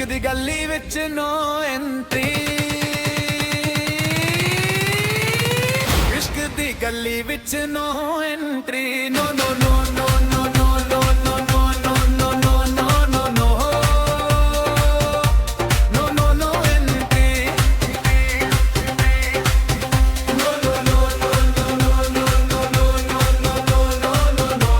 दी गली विच no entry, इश्क दी गली विच no entry, no no no no no no no no no no no no no no no no no no entry, no no no no no no no no no no no no no no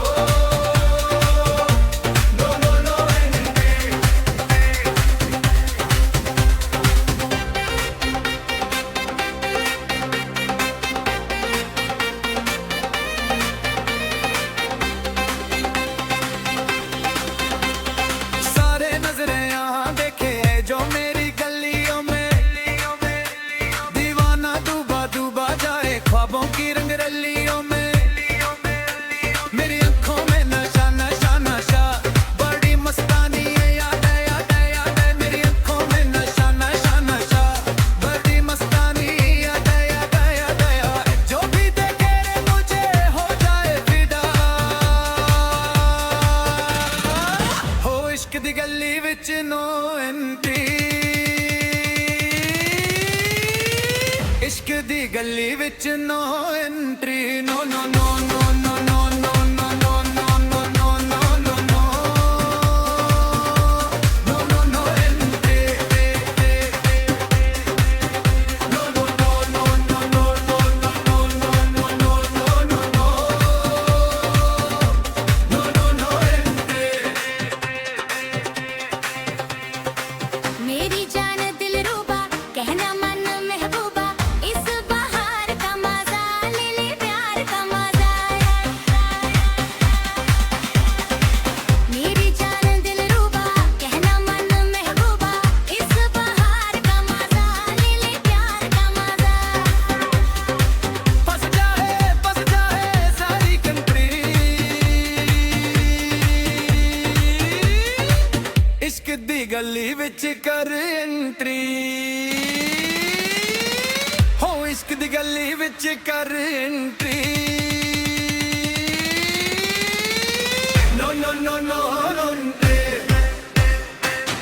ख्वाबों की रंग रलियों में, मेरी आंखों में नशा नशा नशा, बड़ी मस्तानी है, याद है याद है याद है, मेरी आंखों में नशा नशा नशा, बड़ी मस्तानी, याद है याद है याद है याद है, जो भी देखे रे मुझे हो जाए फिदा, हो इश्क दी गली विच नो एंट्री, इश्क दी गली विच no entry, no no no no no no no no no no no no no no no no no entry, no no no no no no no no no no no no no no no entry. मेरी जान दिलरुबा कहना मन महबूबा, इस बहार का मजा ले ले प्यार का मजा, मेरी जान दिलरुबा कहना मन महबूबा, इस बहार का मजा ले ले प्यार का मजा, फस जाए सारी कंट्री, इश्क दी गली विच कर एंट्री, हो इश्क दी गली विच कर entry, no no no no no entry,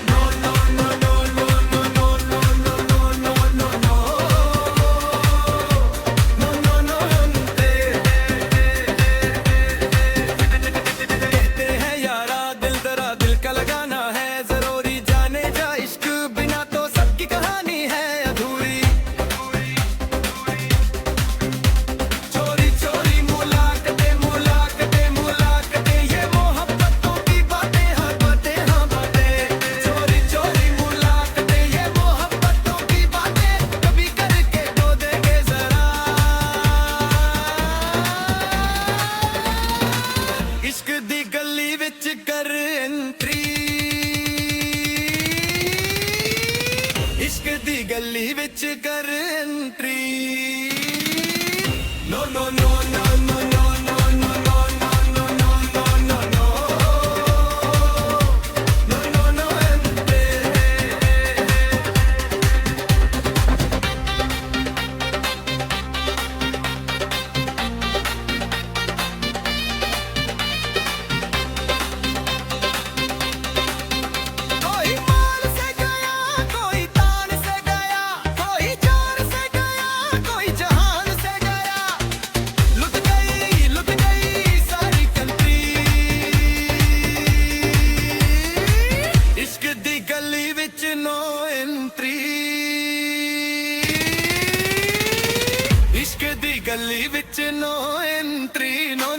no no no no no no no no no no no no no no no entry. कहते हैं यारा दिल तेरा दिल का लगाना है जरूरी, जाने जा इश्क बिना तो सबकी कहानी है अधूरी, चोरी चोरी मुलाकातें मुलाकातें मुलाकातें, ये मोहब्बतों की बातें हाँ बातें हाँ बातें, चोरी चोरी मुलाकातें, ये मोहब्बतों की बातें, कभी करके तो देखे जरा, इश्क दी गली विच कर एंट्री, इश्क दी गली विच कर entry, no no no no no no no no no no no no no no no no entry. कोई मान से गया कोई तान से गया, कोई जान से गया कोई जहान से गया, लुट गई सारी कंट्री, इश्क दी गली विच नो एंट्री, इश्क दी गली विच नो एंट्री, नो